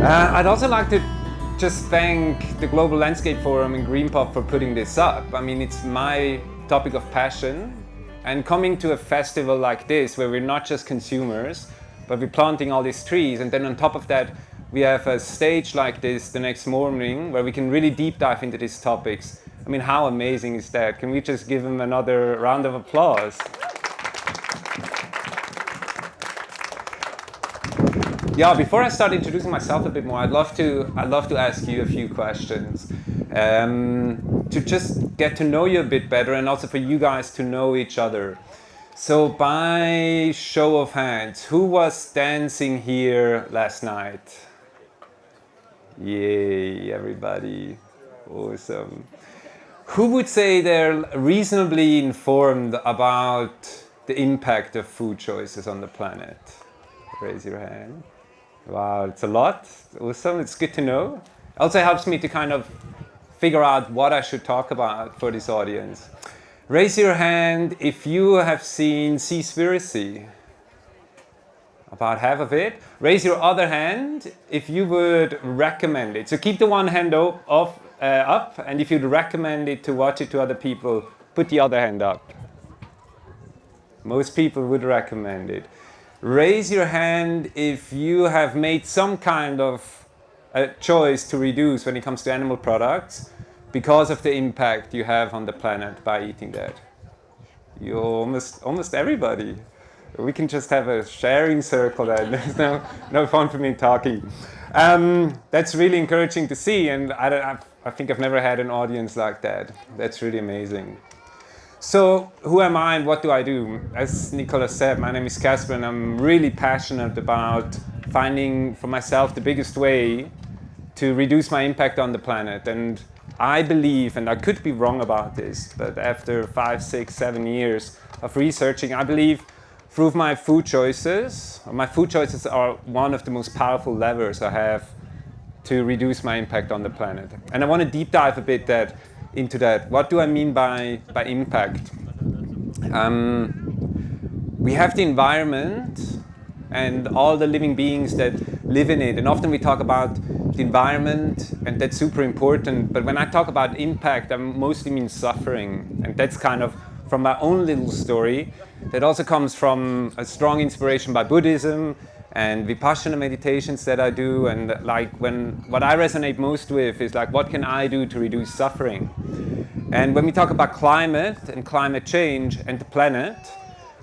I'd also like to just thank the Global Landscape Forum and Greenpop for putting this up. I mean, it's my topic of passion, and coming to a festival like this where we're not just consumers, but we're planting all these trees, and then on top of that we have a stage like this the next morning where we can really deep dive into these topics. I mean, how amazing is that? Can we just give them another round of applause? Yeah, before I start introducing myself a bit more, I'd love to ask you a few questions to just get to know you a bit better, and also for you guys to know each other. So by show of hands, who was dancing here last night? Yay, everybody. Awesome. Who would say they're reasonably informed about the impact of food choices on the planet? Raise your hand. Wow, it's a lot. Awesome, it's good to know. Also helps me to kind of figure out what I should talk about for this audience. Raise your hand if you have seen Seaspiracy. About half of it. Raise your other hand if you would recommend it. So keep the one hand up, and if you'd recommend it to watch it to other people, put the other hand up. Most people would recommend it. Raise your hand if you have made some kind of a choice to reduce when it comes to animal products because of the impact you have on the planet by eating that. You're almost everybody. We can just have a sharing circle then. There's no fun for me talking. That's really encouraging to see, and I think I've never had an audience like that. That's really amazing. So, who am I and what do I do? As Nicolas said, my name is Kaspar, and I'm really passionate about finding for myself the biggest way to reduce my impact on the planet. And I believe, and I could be wrong about this, but after 5, 6, 7 years of researching, I believe through my food choices are one of the most powerful levers I have to reduce my impact on the planet. And I want to deep dive a bit into that. What do I mean by impact? We have the environment and all the living beings that live in it, and often we talk about the environment, and that's super important, but when I talk about impact, I mostly mean suffering, and that's kind of from my own little story that also comes from a strong inspiration by Buddhism and Vipassana meditations that I do, and what I resonate most with is what can I do to reduce suffering? And when we talk about climate and climate change and the planet,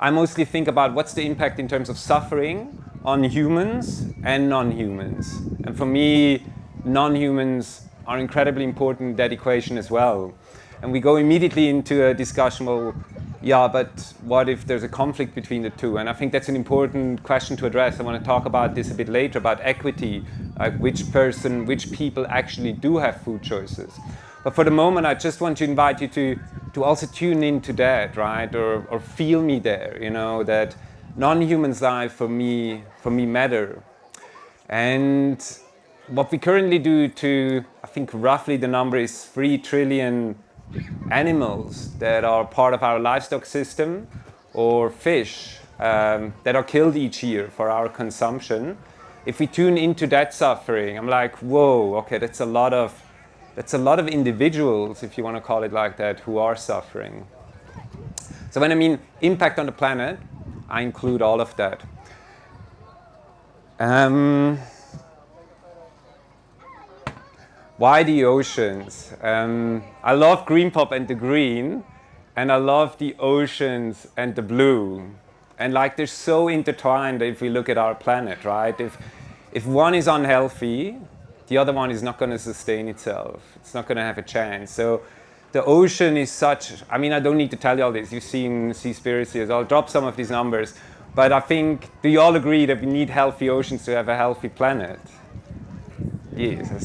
I mostly think about what's the impact in terms of suffering on humans and non-humans. And for me, non-humans are incredibly important in that equation as well. And we go immediately into a discussion, well, yeah, but what if there's a conflict between the two? And I think that's an important question to address. I want to talk about this a bit later, about equity, which people actually do have food choices. But for the moment, I just want to invite you to also tune into that, right? Or feel me there, that non-humans' life for me matter. And what we currently do I think roughly the number is 3 trillion animals that are part of our livestock system, or fish that are killed each year for our consumption. If we tune into that suffering, I'm like, whoa, okay, that's a lot of individuals, if you want to call it like that, who are suffering. So when I mean impact on the planet, I include all of that. Why the oceans? I love Greenpop and the green, and I love the oceans and the blue. And they're so intertwined if we look at our planet, right? If one is unhealthy, the other one is not going to sustain itself. It's not going to have a chance. So the ocean is such, I don't need to tell you all this. You've seen Seaspiracy. I'll drop some of these numbers. But I think, do you all agree that we need healthy oceans to have a healthy planet? Yes, I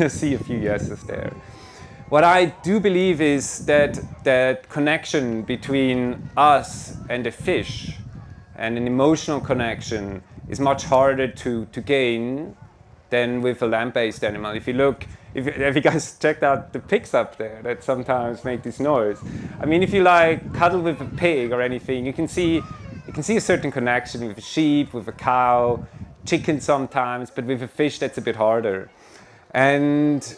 see a few yeses there. What I do believe is that connection between us and the fish, and an emotional connection, is much harder to gain than with a land-based animal. If you guys checked out the pigs up there that sometimes make this noise, if you cuddle with a pig or anything, you can see a certain connection with a sheep, with a cow. chicken sometimes, but with a fish that's a bit harder. And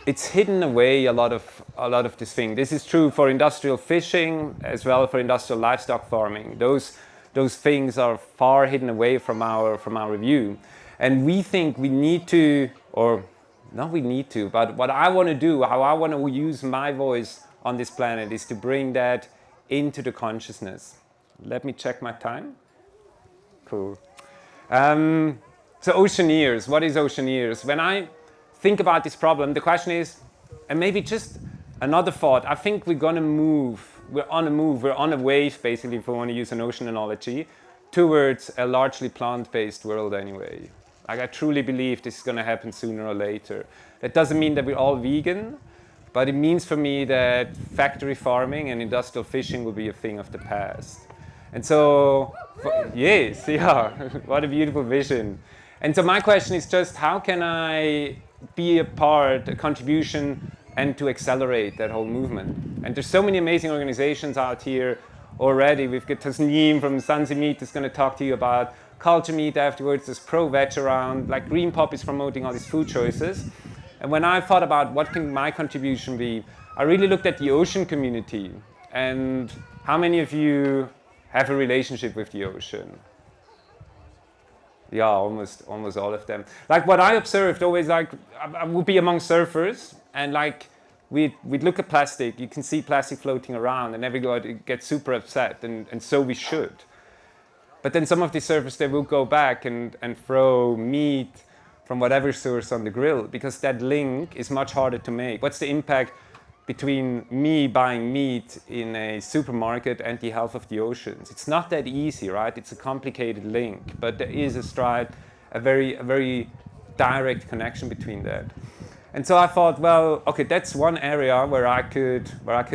it's hidden away a lot of this thing. This is true for industrial fishing as well for industrial livestock farming. Those things are far hidden away from our view. And we think we need to, or not we need to, but what I want to do, how I want to use my voice on this planet is to bring that into the consciousness. Let me check my time. Cool. So Oceaneers, what is Oceaneers? When I think about this problem, the question is, and maybe just another thought, I think we're going to move, we're on a wave basically, if we want to use an ocean analogy, towards a largely plant-based world anyway. Like I truly believe this is going to happen sooner or later. That doesn't mean that we're all vegan, but it means for me that factory farming and industrial fishing will be a thing of the past. And so, yes, yeah, what a beautiful vision. And so my question is just, how can I be a part, a contribution, and to accelerate that whole movement? And there's so many amazing organizations out here already. We've got Tasneem from Sansi Meat that's going to talk to you about culture meat afterwards. There's pro-veg around, like Greenpop is promoting all these food choices. And when I thought about what can my contribution be, I really looked at the ocean community. And how many of you have a relationship with the ocean? Yeah, almost all of them. Like what I observed always, like I would be among surfers, and like we'd look at plastic. You can see plastic floating around, and everybody gets super upset, and so we should. But then some of the surfers, they will go back and throw meat from whatever source on the grill, because that link is much harder to make. What's the impact between me buying meat in a supermarket and the health of the oceans? It's not that easy, right? It's a complicated link, but there is a very direct connection between that. And so I thought, well, okay, that's one area where I could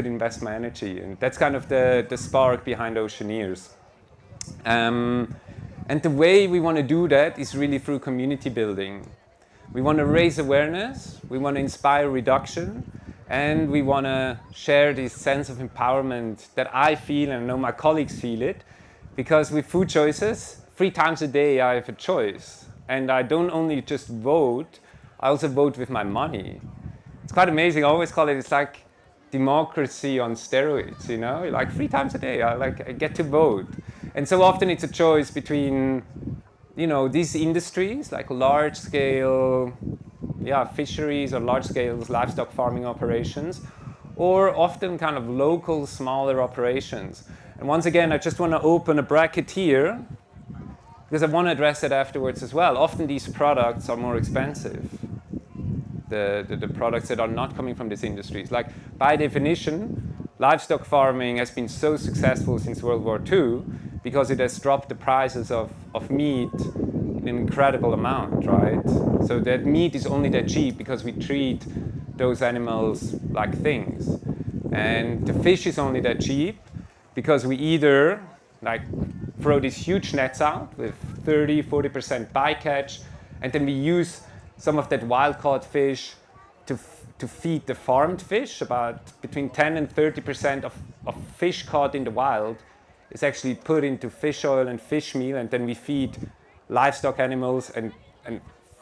invest my energy, and that's kind of the spark behind Oceaneers. And the way we want to do that is really through community building. We want to raise awareness, we want to inspire reduction, and we want to share this sense of empowerment that I feel, and I know my colleagues feel it, because with food choices, 3 times a day I have a choice. And I don't only just vote, I also vote with my money. It's quite amazing. I always call it, it's like democracy on steroids, you know? Like 3 times a day, I get to vote. And so often it's a choice between, you know, these industries, like large-scale fisheries or large-scale livestock farming operations, or often kind of local, smaller operations. And once again, I just want to open a bracket here, because I want to address that afterwards as well. Often these products are more expensive, the products that are not coming from these industries. Like, by definition, livestock farming has been so successful since World War II because it has dropped the prices of meat in an incredible amount, right? So that meat is only that cheap because we treat those animals like things. And the fish is only that cheap because we either like throw these huge nets out with 30-40% bycatch, and then we use some of that wild-caught fish to feed the farmed fish. About between 10 and 30% of fish caught in the wild is actually put into fish oil and fish meal, and then we feed livestock animals and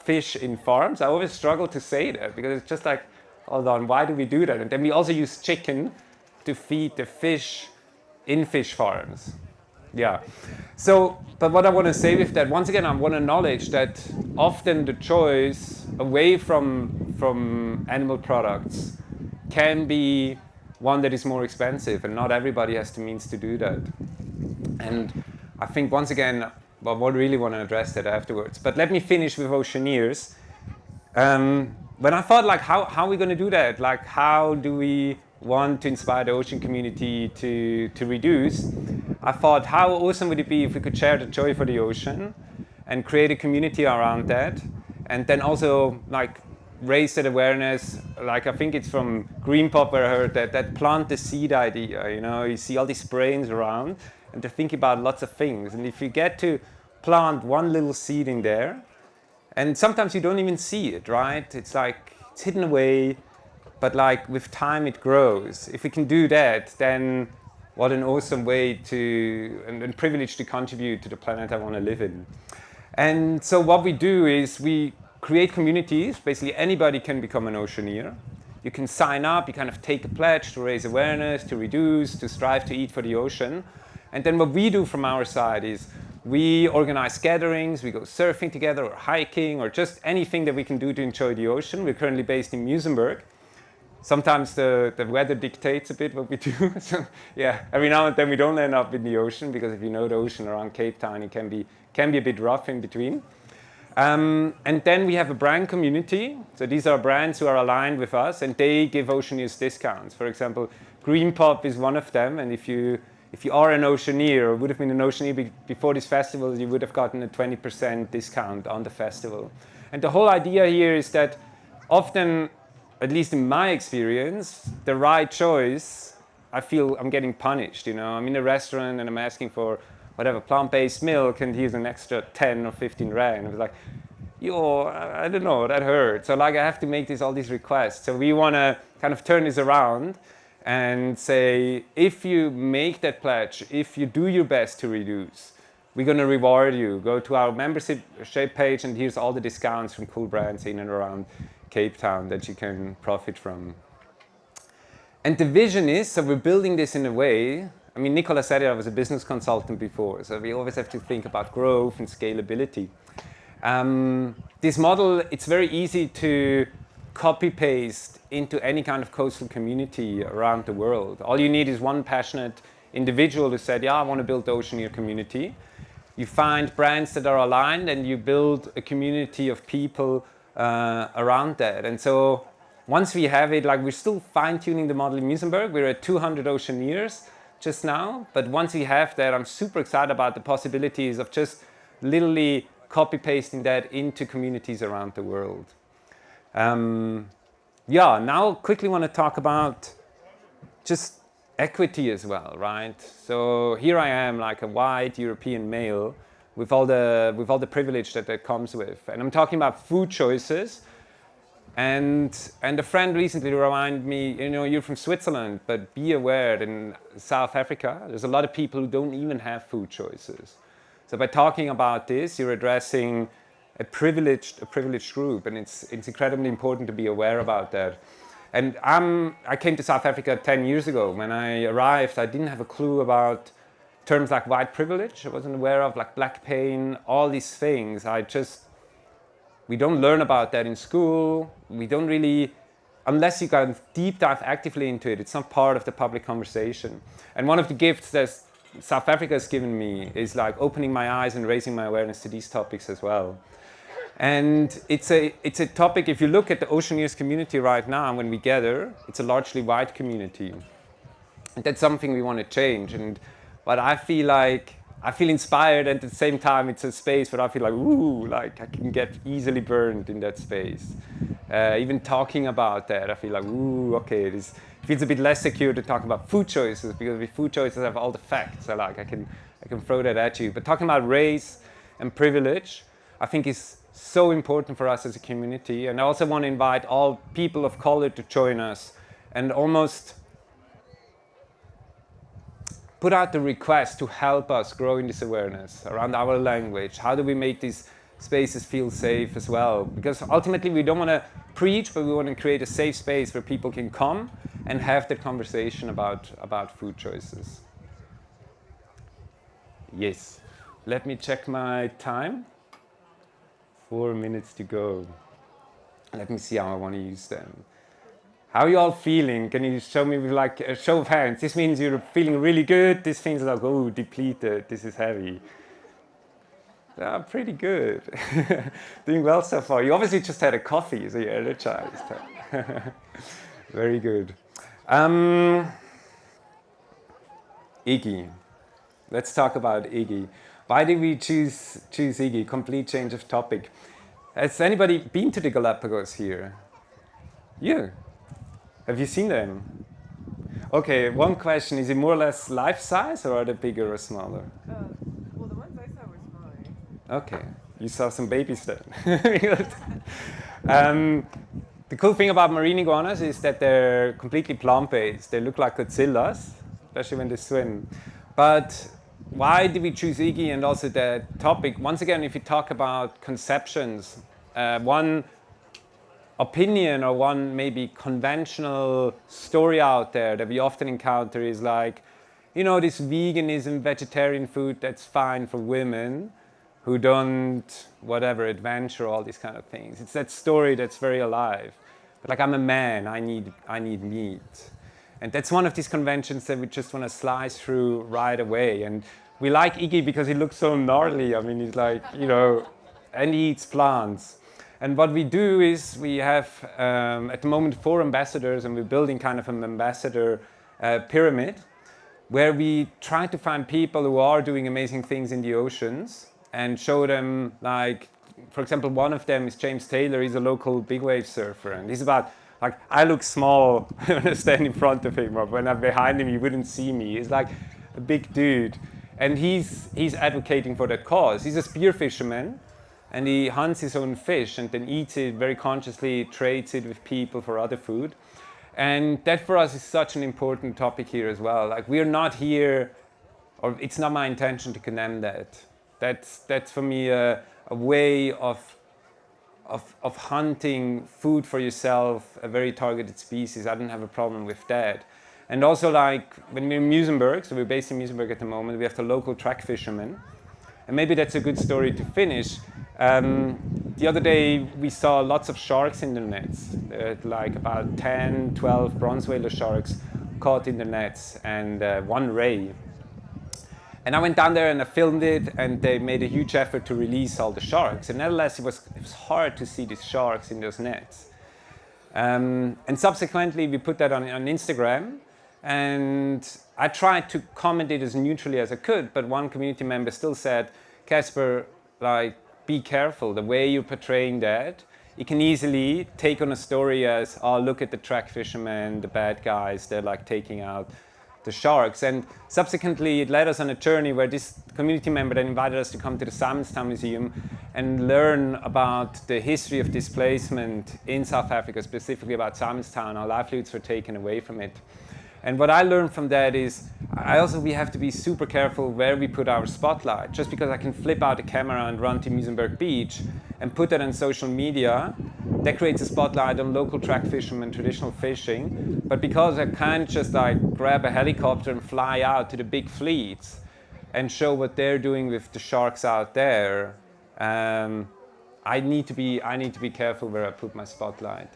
fish in farms. I always struggle to say that because it's just like, hold on, why do we do that? And then we also use chicken to feed the fish in fish farms. Yeah. So, but what I want to say with that, once again, I want to acknowledge that often the choice away from animal products can be one that is more expensive, and not everybody has the means to do that. And I think, once again, I really want to address that afterwards. But let me finish with Oceaneers. When I thought, like, how are we going to do that? Like, how do we want to inspire the ocean community to reduce? I thought, how awesome would it be if we could share the joy for the ocean and create a community around that, and then also, like, raise that awareness. Like, I think it's from Greenpop where I heard that plant the seed idea. You know, you see all these brains around, and they're thinking about lots of things. And if you get to plant one little seed in there, and sometimes you don't even see it, right? It's like, it's hidden away, but like with time it grows. If we can do that, then what an awesome way to, and privilege to contribute to the planet I want to live in. And so what we do is we create communities. Basically, anybody can become an Oceaneer. You can sign up, you kind of take a pledge to raise awareness, to reduce, to strive to eat for the ocean. And then what we do from our side is we organize gatherings, we go surfing together or hiking or just anything that we can do to enjoy the ocean. We're currently based in Muizenberg. Sometimes the weather dictates a bit what we do. So yeah, every now and then we don't end up in the ocean because if you know the ocean around Cape Town, it can be a bit rough in between. And then we have a brand community. So these are brands who are aligned with us and they give Oceaneers discounts. For example, Greenpop is one of them. And if you are an Oceaneer or would have been an Oceaneer before this festival, you would have gotten a 20% discount on the festival. And the whole idea here is that often, at least in my experience, the right choice, I feel I'm getting punished. I'm in a restaurant and I'm asking for whatever, plant-based milk, and here's an extra 10 or 15 rand. It was like, I don't know, that hurts. So I have to make all these requests. So we want to kind of turn this around and say, if you make that pledge, if you do your best to reduce, we're going to reward you. Go to our membership page and here's all the discounts from cool brands in and around Cape Town that you can profit from. And the vision is, so we're building this in a way, Nicola said it, I was a business consultant before, so we always have to think about growth and scalability. This model, it's very easy to copy-paste into any kind of coastal community around the world. All you need is one passionate individual who said, I want to build the Oceaneer community. You find brands that are aligned and you build a community of people around that. And so once we have it, we're still fine-tuning the model in Muizenberg. We're at 200 Oceaneers just now, but once we have that, I'm super excited about the possibilities of just literally copy-pasting that into communities around the world. Now quickly want to talk about just equity as well, right? So here I am, like a white European male with all the privilege that comes with, and I'm talking about food choices. And a friend recently reminded me, you're from Switzerland, but be aware that in South Africa, there's a lot of people who don't even have food choices. So by talking about this, you're addressing a privileged group, and it's incredibly important to be aware about that. And I came to South Africa 10 years ago. When I arrived, I didn't have a clue about terms like white privilege. I wasn't aware of black pain, all these things. We don't learn about that in school. We don't really, unless you can deep dive actively into it, it's not part of the public conversation. And one of the gifts that South Africa has given me is opening my eyes and raising my awareness to these topics as well. And it's a topic, if you look at the Oceaneers community right now, when we gather, it's a largely white community. And that's something we want to change. But I feel inspired, and at the same time, it's a space where I feel I can get easily burned in that space. Even talking about that, I feel okay, it feels a bit less secure to talk about food choices, because with food choices, I have all the facts. I can throw that at you. But talking about race and privilege, I think is so important for us as a community. And I also want to invite all people of color to join us and almost put out the request to help us grow in this awareness around our language. How do we make these spaces feel safe as well? Because ultimately we don't want to preach, but we want to create a safe space where people can come and have that conversation about food choices. Yes, let me check my time. 4 minutes to go. Let me see how I want to use them. How are you all feeling? Can you show me with a show of hands? This means you're feeling really good. This means depleted. This is heavy. Pretty good. Doing well so far. You obviously just had a coffee, so you're energized. Very good. Iggy. Let's talk about Iggy. Why did we choose Iggy? Complete change of topic. Has anybody been to the Galapagos here? Yeah. Have you seen them? Okay, one question. Is it more or less life-size, or are they bigger or smaller? Well, the ones I saw were smaller. Okay. You saw some babies then. The cool thing about marine iguanas is that they're completely plant-based. They look like Godzillas, especially when they swim. But why did we choose Iggy and also the topic? Once again, if you talk about conceptions, one opinion or one maybe conventional story out there that we often encounter is like, you know, this veganism, vegetarian food, that's fine for women who don't, whatever, adventure, all these kind of things. It's that story that's very alive. But like, I'm a man, I need meat. And that's one of these conventions that we just want to slice through right away. And we like Iggy because he looks so gnarly. I mean, he's like, you know, and he eats plants. And what we do is we have, at the moment, 4 ambassadors, and we're building kind of an ambassador pyramid, where we try to find people who are doing amazing things in the oceans and show them, like, for example, one of them is James Taylor. He's a local big wave surfer, and he's about, like, I look small when I stand in front of him, or when I'm behind him, you wouldn't see me. He's like a big dude, and he's advocating for that cause. He's a spear fisherman, and he hunts his own fish and then eats it very consciously, trades it with people for other food. And that for us is such an important topic here as well. Like, we're not here, or it's not my intention to condemn that. That's for me a way of hunting food for yourself, a very targeted species. I don't have a problem with that. And also, like, when we're in Muizenberg, so we're based in Muizenberg at the moment, we have the local track fishermen. And maybe that's a good story to finish. The other day we saw lots of sharks in the nets, like about 10, 12 bronze whaler sharks caught in the nets, and one ray. And I went down there and I filmed it, and they made a huge effort to release all the sharks. And nevertheless, it was hard to see these sharks in those nets. And subsequently, we put that on Instagram, and I tried to comment it as neutrally as I could, but one community member still said, Kaspar, like, be careful, the way you're portraying that, you can easily take on a story as, oh, look at the track fishermen, the bad guys, they're like taking out the sharks. And subsequently it led us on a journey where this community member then invited us to come to the Simonstown Museum and learn about the history of displacement in South Africa, specifically about Simonstown, how livelihoods were taken away from it. And what I learned from that is, we have to be super careful where we put our spotlight. Just because I can flip out the camera and run to Muizenberg Beach and put that on social media, that creates a spotlight on local track fishermen, traditional fishing. But because I can't just like grab a helicopter and fly out to the big fleets and show what they're doing with the sharks out there, I need to be careful where I put my spotlight.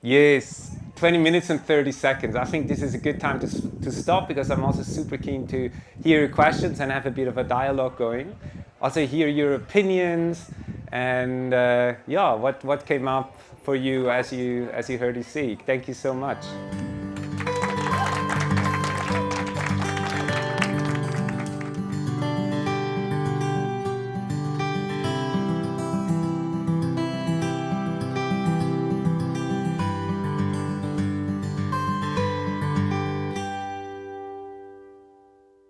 Yes, 20 minutes and 30 seconds. I think this is a good time to stop, because I'm also super keen to hear your questions and have a bit of a dialogue going. Also hear your opinions and what came up for you as you heard us speak. Thank you so much.